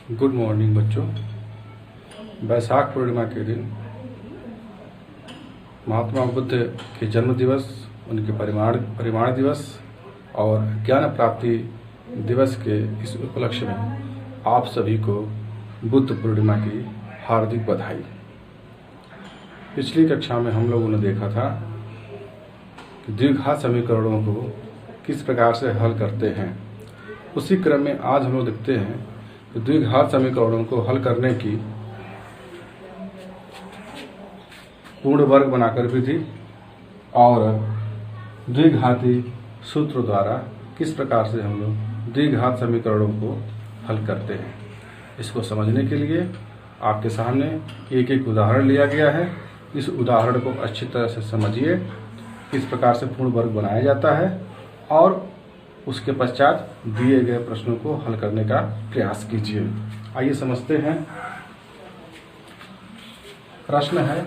Good morning बच्चों। बैसाख पूर्णिमा के दिन महात्मा बुद्ध के जन्म दिवस, उनके परिमाण दिवस और ज्ञान प्राप्ति दिवस के इस उपलक्ष्य में आप सभी को बुद्ध पूर्णिमा की हार्दिक बधाई। पिछली कक्षा में हम लोगों ने देखा था कि द्विघात समीकरणों को किस प्रकार से हल करते हैं। उसी क्रम में आज हम लोग देखते हैं कि द्विघात समीकरणों को हल करने की पूर्ण वर्ग बनाकर विधि और द्विघाती सूत्र द्वारा किस प्रकार से हम लोग द्विघात समीकरणों को हल करते हैं, इसको समझने के लिए आपके सामने एक एक उदाहरण लिया गया है। इस उदाहरण को अच्छी तरह से समझिए, किस प्रकार से पूर्ण वर्ग बनाया जाता है और उसके पश्चात दिए गए प्रश्नों को हल करने का प्रयास कीजिए। आइए समझते हैं। प्रश्न है,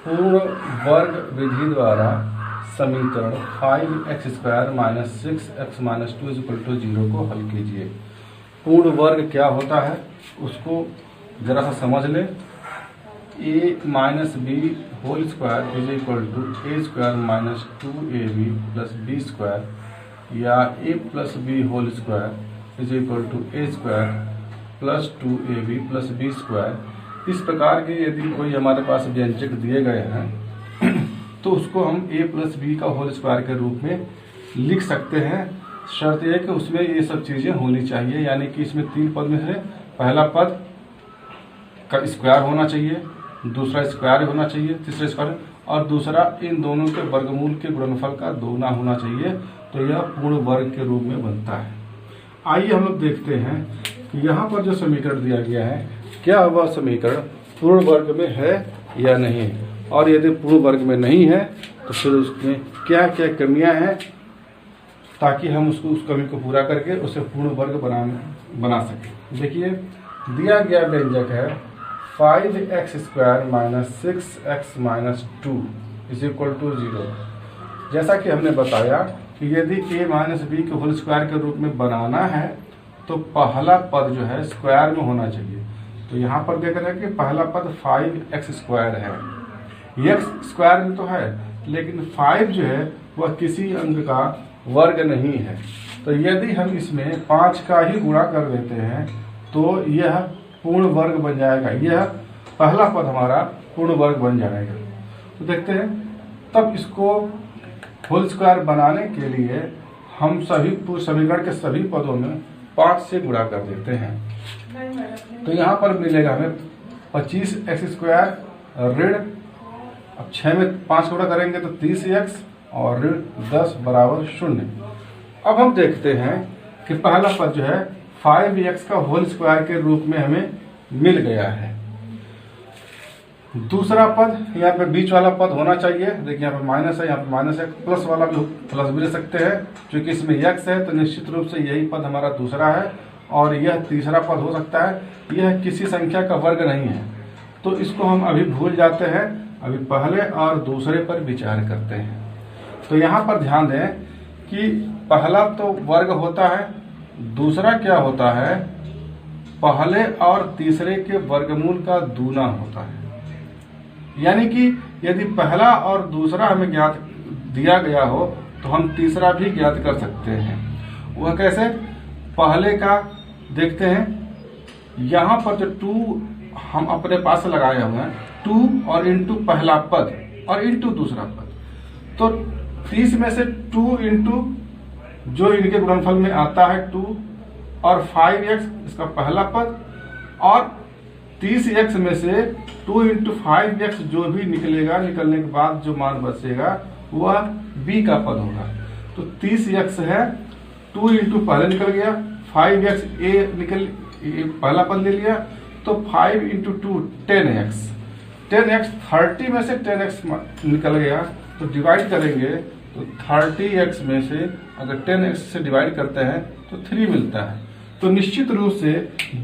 पूर्ण वर्ग विधि द्वारा समीकरण 5x² - 6x - 2 = 0 को हल कीजिए। पूर्ण वर्ग क्या होता है उसको जरा सा समझ लें। a - b² = a² - 2ab + b² या a + b² = a² + 2ab + b²। इस प्रकार के यदि कोई हमारे पास व्यंजक दिए गए हैं तो उसको हम a + b² के रूप में लिख सकते हैं। शर्त यह कि उसमें ये सब चीजें होनी चाहिए, यानी कि इसमें तीन पद में से पहला पद का स्क्वायर होना चाहिए, दूसरा स्क्वायर होना चाहिए, तीसरा स्क्वायर और दूसरा इन दोनों के वर्गमूल के गुणनफल का दोगुना होना चाहिए, तो यह पूर्ण वर्ग के रूप में बनता है। आइए हम लोग देखते हैं कि यहाँ पर जो समीकरण दिया गया है क्या वह समीकरण पूर्ण वर्ग में है या नहीं, और यदि पूर्ण वर्ग में नहीं है तो फिर उसमें क्या क्या कमियां हैं, ताकि हम उस कमी को पूरा करके उसे पूर्ण वर्ग बना सकें। देखिए, दिया गया व्यंजक है 5x² - 6x - 2 = 0। जैसा कि हमने बताया कि यदि a - b के होल स्क्वायर के रूप में बनाना है तो पहला पद जो है स्क्वायर में होना चाहिए। तो यहाँ पर देख रहे हैं कि पहला पद 5x² है। x स्क्वायर में तो है, लेकिन 5 जो है वह किसी अंक का वर्ग नहीं है। तो यदि हम इसमें 5 का ही गुणा कर देते हैं तो यह पूर्ण वर्ग बन जाएगा। यह पहला पद हमारा पूर्ण वर्ग बन जाएगा। तो देखते हैं, तब इसको होल स्क्वायर बनाने के लिए हम सभी समीकरण के सभी पदों में 5 से गुणा कर देते हैं। तो यहाँ पर मिलेगा हमें 25x² ऋण, अब 6 में 5 गुणा करेंगे तो 30x और ऋण 10 = 0। अब हम देखते हैं कि पहला पद जो है 5x का होल स्क्वायर के रूप में हमें मिल गया है। दूसरा पद यहाँ पे बीच वाला पद होना चाहिए। देखिए यहाँ पे माइनस है, यहाँ पे माइनस है, प्लस वाला भी प्लस भी ले सकते हैं। क्योंकि इसमें x है तो निश्चित रूप से यही पद हमारा दूसरा है और यह तीसरा पद हो सकता है। यह किसी संख्या का वर्ग नहीं है, तो इसको हम अभी भूल जाते हैं। अभी पहले और दूसरे पर विचार करते हैं। तो यहाँ पर ध्यान दें कि पहला तो वर्ग होता है, दूसरा क्या होता है, पहले और तीसरे के वर्गमूल का दूना होता है। यानी कि यदि पहला और दूसरा हमें ज्ञात दिया गया हो तो हम तीसरा भी ज्ञात कर सकते हैं। वह कैसे? पहले का देखते हैं, यहाँ पर जो 2 हम अपने पास से लगाए हुए हैं, 2 और इंटू पहला पद और इंटू दूसरा पद, तो 30 में से 2 इंटू जो इनके गुणनफल में आता है 2 और 5x इसका पहला पद, और 30x में से 2 इंटू 5x जो भी निकलेगा, निकलने के बाद जो मान बचेगा वह b का पद होगा। तो 30x है, 2 इंटू पहले निकल गया, 5x a पहला पद ले लिया, तो 5 इंटू 2 10x, 30 में से 10x निकल गया, तो डिवाइड करेंगे तो 30x में से अगर 10x से डिवाइड करते हैं तो 3 मिलता है। तो निश्चित रूप से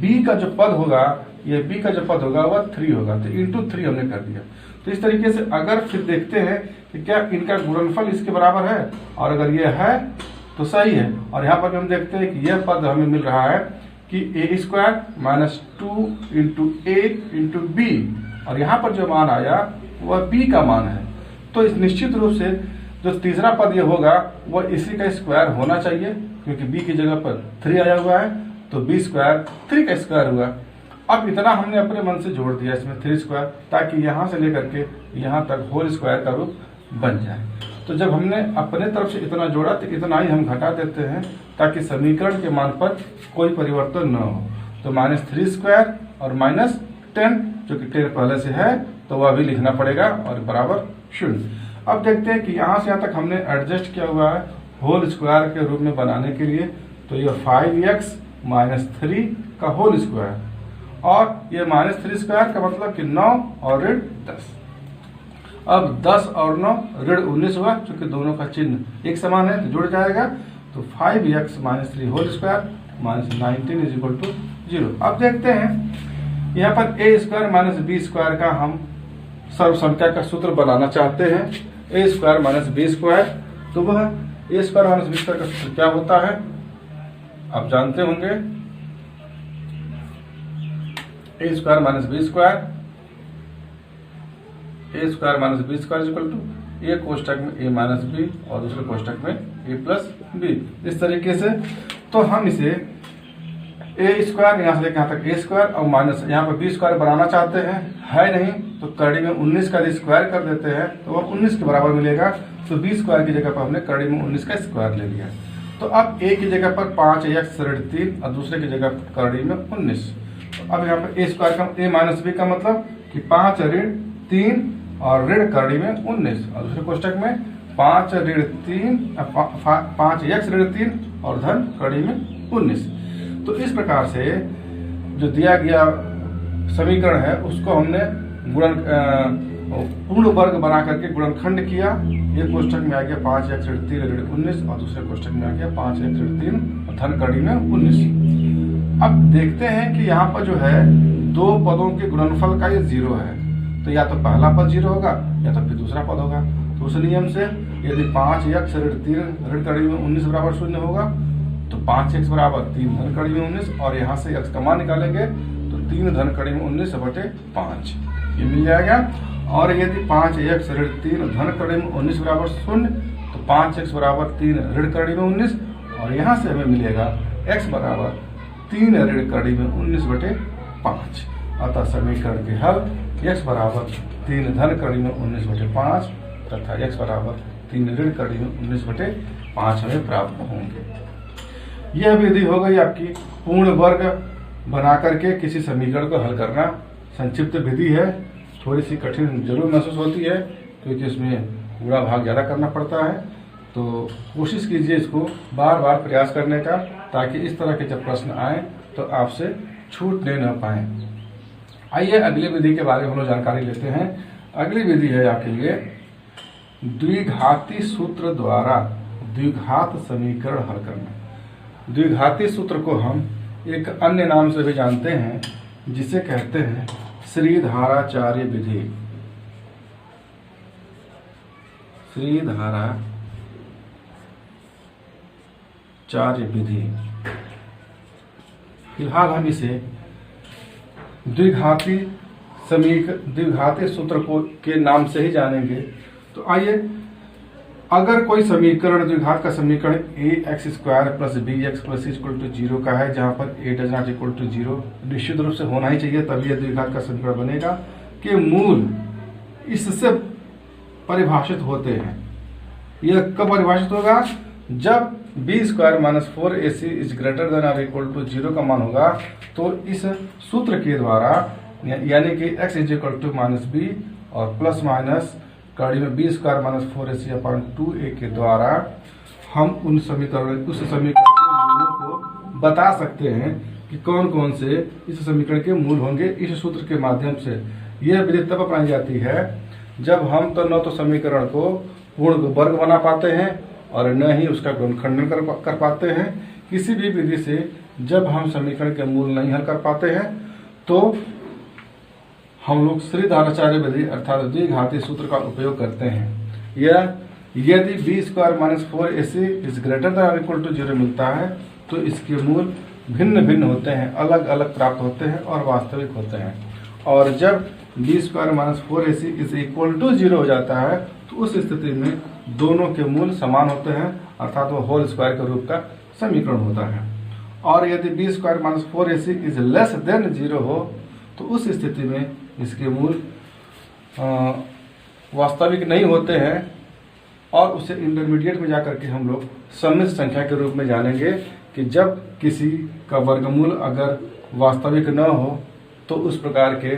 b का जो पद होगा, यह b का जो पद होगा वह 3 होगा। तो इंटू 3 हमने कर दिया। तो इस तरीके से अगर फिर देखते हैं कि क्या इनका गुणनफल इसके बराबर है, और अगर यह है तो सही है। और यहाँ पर भी हम देखते हैं कि यह पद हमें मिल रहा है कि ए स्क्वायर माइनस 2 इंटू ए इंटू बी, और यहाँ पर जो मान आया वह बी का मान है। तो इस निश्चित रूप से जो तीसरा पद ये होगा वह इसी का स्क्वायर होना चाहिए, क्योंकि बी की जगह पर 3 आया हुआ है, तो बी स्क्वायर 3 का स्क्वायर हुआ। अब इतना हमने अपने मन से जोड़ दिया इसमें 3 स्क्वायर, ताकि यहाँ से लेकर के यहाँ तक होल स्क्वायर का रूप बन जाए। तो जब हमने अपने तरफ से इतना जोड़ा तो इतना ही हम घटा देते हैं, ताकि समीकरण के मान पर कोई परिवर्तन न हो। तो -3 स्क्वायर और -10, जो कि 10 पहले से है तो वह भी लिखना पड़ेगा, और बराबर 0। अब देखते हैं कि यहाँ से यहाँ तक हमने एडजस्ट किया हुआ है होल स्क्वायर के रूप में बनाने के लिए। तो यह 5x - 3 का होल स्क्वायर, और ये -3 स्क्वायर का मतलब कि 9 और ऋण 10। अब 10 और 9 ऋण 19 हुआ, क्योंकि दोनों का चिन्ह एक समान है तो जुड़ जाएगा। तो 5x - 3 होल स्क्वायर -19 = 0। अब देखते हैं यहाँ पर a स्क्वायर - b स्क्वायर का हम सर्वसंख्या का सूत्र बनाना चाहते हैं। a स्क्वायर - b स्क्वायर, तो वह a स्क्वायर - b स्क्वायर का सूत्र क्या होता है आप जानते होंगे। a square - b square, a square - b square equal to एक कोष्टक में a माइनस बी और दूसरे कोष्टक में a प्लस बी, इस तरीके से। तो हम इसे a स्क्वायर यहाँ से लेकर यहाँ तक a स्क्वायर और माइनस यहाँ पर b स्क्वायर बनाना चाहते हैं, है नहीं तो कड़ी में 19 का स्क्वायर कर देते हैं, तो वह 19 के बराबर मिलेगा। तो b स्क्वायर की जगह पर हमने कड़ी में 19 का स्क्वायर ले लिया। तो अब a की जगह पर 5x ऋण 3 और दूसरे की जगह कड़ी में 19। तो अब यहाँ पर a स्क्वायर का a माइनस b का मतलब कि 5 ऋण 3 और ऋण कड़ी में 19, और दूसरे कोष्टक में 5 ऋण 3 5x ऋण 3 और धन कड़ी में 19। तो इस प्रकार से जो दिया गया समीकरण है उसको हमने पूर्ण वर्ग बना करके गुणनखंड किया। एक कोष्टक में आ गया 5x ऋण 3 ऋण 19 और दूसरे कोष्टक में आ गया 5x ऋण 3 और धन कड़ी में 19। अब देखते हैं कि यहाँ पर जो है दो पदों के गुणनफल का ये 0 है, तो या तो पहला पद 0 होगा या तो फिर दूसरा पद होगा। तो उस नियम से यदि 5x ऋण 3 ऋण कड़ी में 19 बराबर 0 होगा, तो 5x बराबर 3 धन कड़ी में 19, और यहाँ से x का मान निकालेंगे तो 3 धन कड़ी में 19/5 ये मिल जाएगा। और यदि 5x ऋण 3 धन कड़ी में 19 बराबर 0, तो 5x बराबर 3 ऋण कड़ी में 19, और यहाँ से हमें मिलेगा x बराबर 3 ऋण कड़ी में 19/5। अतः समीकरण के हल x बराबर 3 धन कड़ी में 19/5 तथा x बराबर 3 ऋण कड़ी में 19/5 हमें प्राप्त होंगे। यह विधि हो गई आपकी पूर्ण वर्ग बना करके किसी समीकरण को हल करना। संक्षिप्त विधि है, थोड़ी सी कठिन जरूर महसूस होती है क्योंकि इसमें गुणा भाग ज़्यादा करना पड़ता है। तो कोशिश कीजिए इसको बार बार प्रयास करने का, ताकि इस तरह के जब प्रश्न आए तो आपसे छूटने न पाए। आइए अगली विधि के बारे में हम लोग जानकारी लेते हैं। अगली विधि है आपके लिए द्विघाती सूत्र द्वारा द्विघात समीकरण हल करना। द्विघाती सूत्र को हम एक अन्य नाम से भी जानते हैं, जिसे कहते हैं श्रीधाराचार्य विधि। श्रीधाराचार्य विधि। फिलहाल हम इसे द्विघाती सूत्र को के नाम से ही जानेंगे। तो आइए, अगर कोई समीकरण द्विघात का समीकरण ax square plus bx plus c equal to 0 का है, जहां पर a does not equal to 0 निश्चित रूप से होना ही चाहिए, तभी यह द्विघात का समीकरण बनेगा, के मूल इससे परिभाषित होते हैं। यह कब परिभाषित होगा? जब b square minus 4ac is greater than और इक्वल टू 0 का मान होगा। तो इस सूत्र के द्वारा यानी कि x is equal to minus B और प्लस माइनस कड़ी में b square minus 4ac upon 2a के द्वारा हम उस समीकरण के मूलों को बता सकते हैं कि कौन कौन से इस समीकरण के मूल होंगे। इस सूत्र के माध्यम से यह विधि तब अपनाई जाती है जब हम न तो समीकरण को पूर्ण वर्ग बना पाते हैं और न ही उसका गुणनखंडन कर पाते हैं। किसी भी विधि से जब हम समीकरण के मूल नहीं हल कर पाते हैं तो हम लोग श्रीधाराचार्य विधि अर्थात द्विघाती सूत्र का उपयोग करते हैं। यह यदि b square minus 4ac is greater than और इक्वल टू 0 मिलता है तो इसके मूल भिन्न भिन्न होते हैं, अलग अलग प्राप्त होते हैं और वास्तविक होते हैं। और जब b² - 4ac is equal to 0 हो जाता है तो उस स्थिति में दोनों के मूल समान होते हैं, अर्थात वो होल स्क्वायर के रूप का समीकरण होता है। और यदि b² - 4ac is less than 0 हो तो उस स्थिति में इसके मूल वास्तविक नहीं होते हैं, और उसे इंटरमीडिएट में जाकर के हम लोग सम्मिश्र संख्या के रूप में जानेंगे कि जब किसी का वर्गमूल अगर वास्तविक न हो तो उस प्रकार के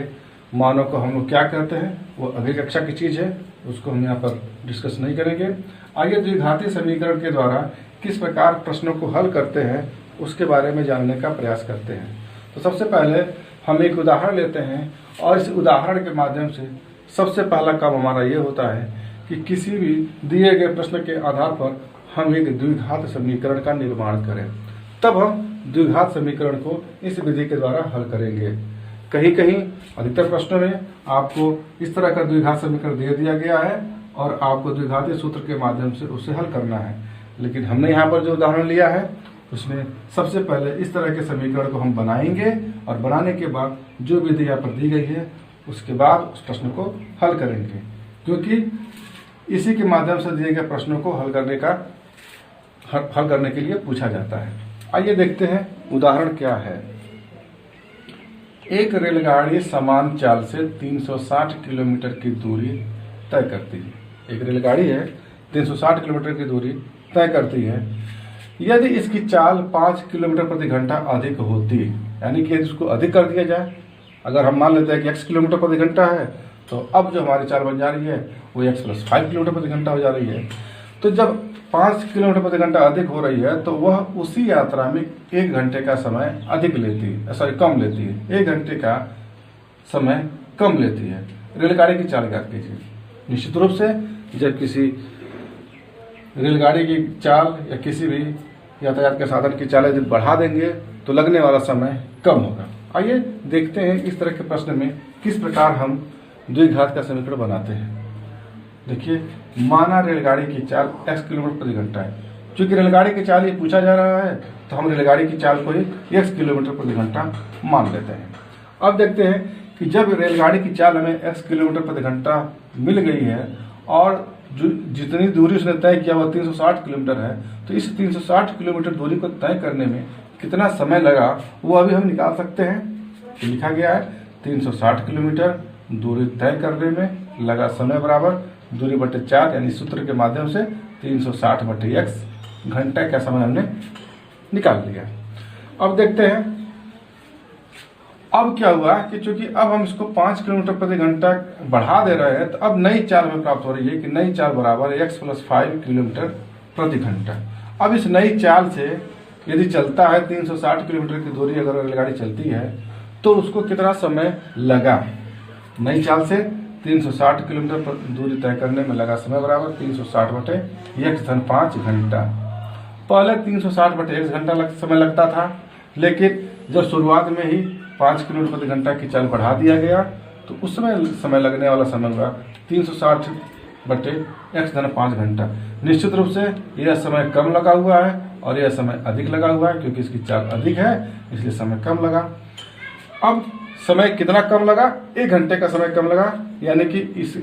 मानों को हम लोग क्या कहते हैं, वो अगली कक्षा की चीज़ है, उसको हम यहाँ पर डिस्कस नहीं करेंगे। आइए द्विघातीय समीकरण के द्वारा किस प्रकार प्रश्नों को हल करते हैं उसके बारे में जानने का प्रयास करते हैं। तो सबसे पहले हम एक उदाहरण लेते हैं और इस उदाहरण के माध्यम से सबसे पहला काम हमारा ये होता है कि किसी भी दिए गए प्रश्न के आधार पर हम एक द्विघात समीकरण का निर्माण करें। तब हम द्विघात समीकरण को इस विधि के द्वारा हल करेंगे। कहीं कहीं अधिकतर प्रश्नों में आपको इस तरह का द्विघात समीकरण दे दिया गया है और आपको द्विघातीय सूत्र के माध्यम से उसे हल करना है, लेकिन हमने यहाँ पर जो उदाहरण लिया है उसमें सबसे पहले इस तरह के समीकरण को हम बनाएंगे और बनाने के बाद जो विधि यहाँ पर दी गई है उसके बाद उस प्रश्न को हल करेंगे, क्योंकि इसी के माध्यम से दिए गए प्रश्नों को हल करने के लिए पूछा जाता है। आइए देखते हैं उदाहरण क्या है। एक रेलगाड़ी समान चाल से 360 किलोमीटर की दूरी तय करती है। एक रेलगाड़ी है, 360 किलोमीटर की दूरी तय करती है। यदि इसकी चाल 5 किलोमीटर प्रति घंटा अधिक होती, यानी कि यदि इसको अधिक कर दिया जाए, अगर हम मान लेते हैं कि x किलोमीटर प्रति घंटा है तो अब जो हमारी चाल बन जा रही है वो x + 5 किलोमीटर प्रति घंटा हो जा रही है। तो जब 5 किलोमीटर प्रति घंटा अधिक हो रही है तो वह उसी यात्रा में 1 घंटे का समय अधिक लेती है, कम लेती है, 1 घंटे का समय कम लेती है। रेलगाड़ी की चाल ज्ञात कीजिए। निश्चित रूप से जब किसी रेलगाड़ी की चाल या किसी भी यातायात के साधन की चाल यदि बढ़ा देंगे तो लगने वाला समय कम होगा। आइए देखते हैं इस तरह के प्रश्न में किस प्रकार हम द्विघात का समीकरण बनाते हैं। देखिए, माना रेलगाड़ी की चाल x किलोमीटर प्रति घंटा है। चूंकि रेलगाड़ी की चाल ये पूछा जा रहा है तो हम रेलगाड़ी की चाल को ही x किलोमीटर प्रति घंटा मान लेते हैं। अब देखते हैं कि जब रेलगाड़ी की चाल हमें x किलोमीटर प्रति घंटा मिल गई है और जितनी दूरी उसने तय किया वह 360 किलोमीटर है, तो इस 360 किलोमीटर दूरी को तय करने में कितना समय लगा वो अभी हम निकाल सकते हैं। तो लिखा गया है 360 किलोमीटर दूरी तय करने में लगा समय बराबर दूरी बटे 4, यानी सूत्र के माध्यम से 360 बटे x घंटे का समय हमने निकाल लिया। अब देखते हैं अब क्या हुआ कि चूंकि अब हम इसको 5 किलोमीटर प्रति घंटा बढ़ा दे रहे हैं तो अब नई चाल हमें प्राप्त हो रही है कि नई चाल बराबर है x + 5 किलोमीटर प्रति घंटा। अब इस नई चाल से यदि चलता है 360 किलोमीटर की दूरी अगर रेलगाड़ी चलती है तो उसको कितना समय लगा। नई चाल से 360 किलोमीटर दूरी तय करने में लगा समय बराबर 360 बटे x धन 5 घंटा। पहले 360 बटे x घंटा समय लगता था, लेकिन जब शुरुआत में ही 5 किलोमीटर प्रति घंटा की चाल बढ़ा दिया गया तो उस समय लगने वाला समय हुआ 360 बटे x धन 5 घंटा। निश्चित रूप से यह समय कम लगा हुआ है और यह समय अधिक लगा हुआ है, क्योंकि इसकी चाल अधिक है इसलिए समय कम लगा। अब समय कितना कम लगा, 1 घंटे का समय कम लगा, यानी कि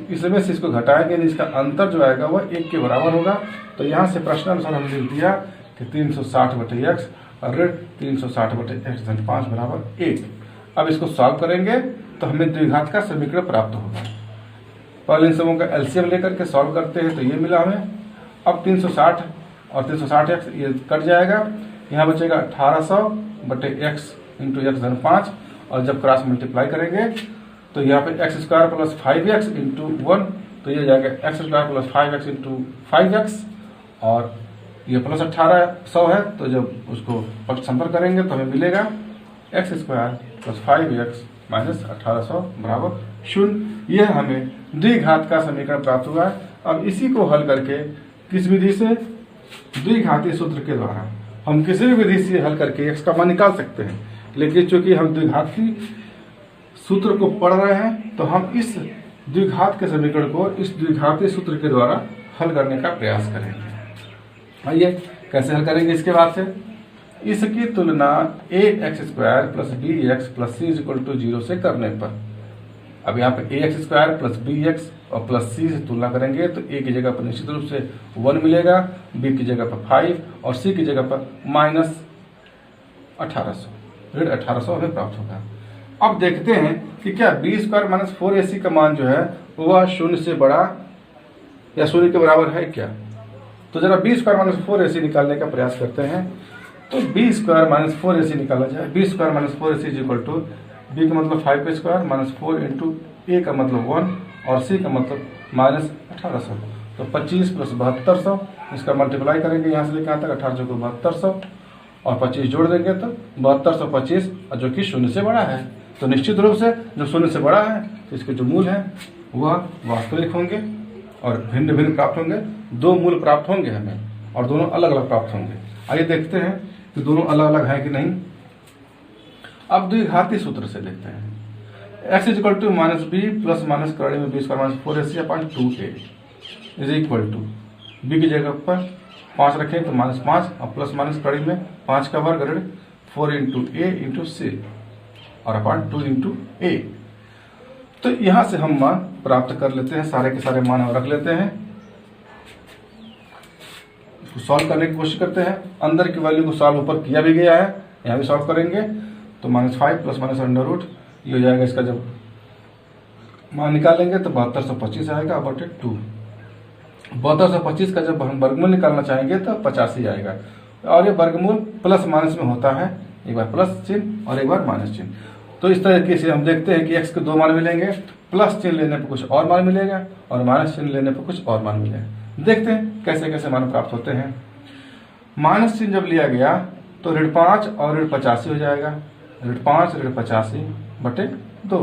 इसमें से इसको घटाएंगे, इसका अंतर जो आएगा वह 1 के बराबर होगा। तो यहाँ से प्रश्नानुसार हमने लिख दिया कि 360 बटे x और 360 बटे x धन 5 बराबर 1। अब इसको सॉल्व करेंगे तो हमें द्विघात का समीकरण प्राप्त होगा। पहले इन सबों का एलसीएम लेकर के सॉल्व करते हैं तो ये मिला हमें। अब 360 और 360x ये कट जाएगा, यहाँ बचेगा 1800 बटे x इंटू x धन 5, और जब क्रॉस मल्टीप्लाई करेंगे तो यहाँ पे x² + 5x इंटू 1, तो ये जाएगा x² + 5x इंटू 5x, और ये प्लस 1800 है तो जब उसको पक्षांतर करेंगे तो हमें मिलेगा x² + 5x - 1800 बराबर 0। यह हमें द्विघात का समीकरण प्राप्त हुआ है। अब इसी को हल करके किस विधि से, द्विघातीय सूत्र के द्वारा हम किसी भी विधि से हल करके x का मान निकाल सकते हैं, लेकिन चूंकि हम द्विघातीय सूत्र को पढ़ रहे हैं तो हम इस द्विघात के समीकरण को इस द्विघातीय सूत्र के द्वारा हल करने का प्रयास करेंगे। आइए कैसे हल करेंगे इसके बाद से। इसकी तुलना ax² plus bx plus c equal to 0 से करने पर, अब यहाँ पे ax² प्लस bx और प्लस c से तुलना करेंगे तो a की जगह पर निश्चित रूप से 1 मिलेगा, b की जगह पर 5 और c की जगह पर माइनस 1800, ऋण 1800 हमें प्राप्त होगा। अब देखते हैं कि क्या b² माइनस 4ac का मान जो है वह 0 से बड़ा या 0 के बराबर है क्या। तो जरा b² माइनस 4ac निकालने का प्रयास करते हैं। तो b² माइनस 4ac निकाला जाए, b² minus 4ac is equal to b का मतलब 5 माइनस 4 इंटू a का मतलब 1 और c का मतलब माइनस 1800, तो 25 प्लस 7200, इसका मल्टीप्लाई करेंगे यहाँ से लेकर यहाँ तक 1800 को 7200 और 25 जोड़ देंगे तो 7225, जो कि 0 से बड़ा है। तो निश्चित रूप से जो 0 से बड़ा है तो इसके जो मूल है वह वास्तविक होंगे और भिन्न भिन्न प्राप्त होंगे। दो मूल प्राप्त होंगे हमें और दोनों अलग अलग प्राप्त होंगे। आइए देखते हैं कि दोनों अलग अलग हैं कि नहीं। अब द्विघाती सूत्र से देखते हैं। x is equal to minus B plus minus कड़ी में b² minus 4ac upon 2a is equal to b की जगह पर 5 रखें तो माइनस 5 और प्लस माइनस कड़ी में 5 का वर्ग ऋण 4 इंटू a इंटू c और अपॉन 2 इंटू a। तो यहां से हम मान प्राप्त कर लेते हैं, सारे के सारे मान हम रख लेते हैं, इसको सॉल्व करने की कोशिश करते हैं। अंदर की वैल्यू को सॉल्व ऊपर किया भी गया है, यहाँ भी सॉल्व करेंगे तो -5 प्लस माइनस अंडर रूट ये हो जाएगा। इसका जब मान निकालेंगे तो 7225 आएगा बटे 2। 7225 का जब हम वर्गमूल निकालना चाहेंगे तो 85 आएगा। और ये वर्गमूल प्लस माइनस में होता है, एक बार प्लस चिन्ह और एक बार माइनस चिन्ह। तो इस तरीके से हम देखते हैं कि x के 2 मान मिलेंगे, प्लस चिन्ह लेने पर कुछ और मान मिलेगा और माइनस चिन्ह लेने पर कुछ और मान मिलेगा। देखते हैं कैसे कैसे मान प्राप्त होते हैं। माइनस चिन्ह जब लिया गया तो ऋण 5 और ऋण 85 हो जाएगा, ऋण 5 ऋण 85 बटे 2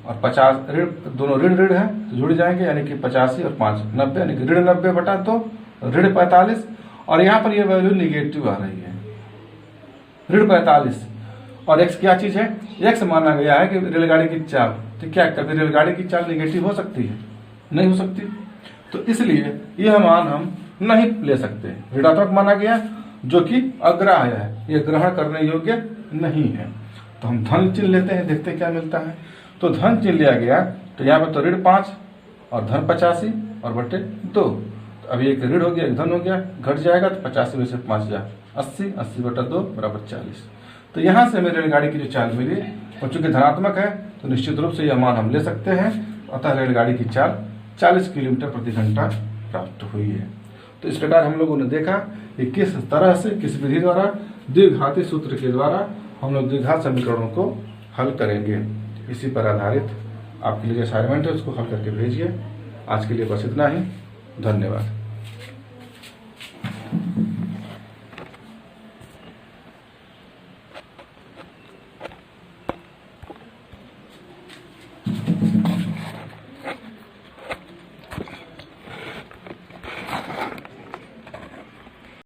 और 50 ऋण दोनों ऋण ऋण है तो जुड़ जाएंगे, यानी कि 85 और 5 90, यानी कि ऋण 90 बटा 2 ऋण 45 और यहाँ पर ये वैल्यू निगेटिव आ रही है ऋण 45। और x क्या चीज है, x माना गया है कि रेलगाड़ी की चाल, तो क्या कभी रेलगाड़ी की चाल निगेटिव हो सकती है? नहीं हो सकती। तो इसलिए यह मान हम नहीं ले सकते, ऋणात्मक माना गया जो कि अग्राह्य है, यह ग्रहण करने योग्य नहीं है। तो हम धन चिन्ह लेते हैं, देखते हैं क्या मिलता है। तो धन चिन्ह लिया गया तो यहाँ पर तो ऋण 5 और धन 85 और बटे 2, तो अभी एक ऋण हो गया एक धन हो गया, घट जाएगा तो 85 में से 5 जा 80, 80 बटा 2 बराबर 40। तो यहाँ से हमें रेलगाड़ी की जो चाल मिली और चूंकि धनात्मक है तो निश्चित रूप से यह मान हम ले सकते हैं, अतः रेलगाड़ी की चाल 40 किलोमीटर प्रति घंटा प्राप्त हुई है। तो इस प्रकार हम लोगों ने देखा कि किस तरह से किस विधि द्वारा द्विघाती सूत्र के द्वारा हम लोग द्विघात समीकरणों को हल करेंगे। इसी पर आधारित आपके लिए असाइनमेंट है, उसको हल करके भेजिए। आज के लिए बस इतना ही, धन्यवाद।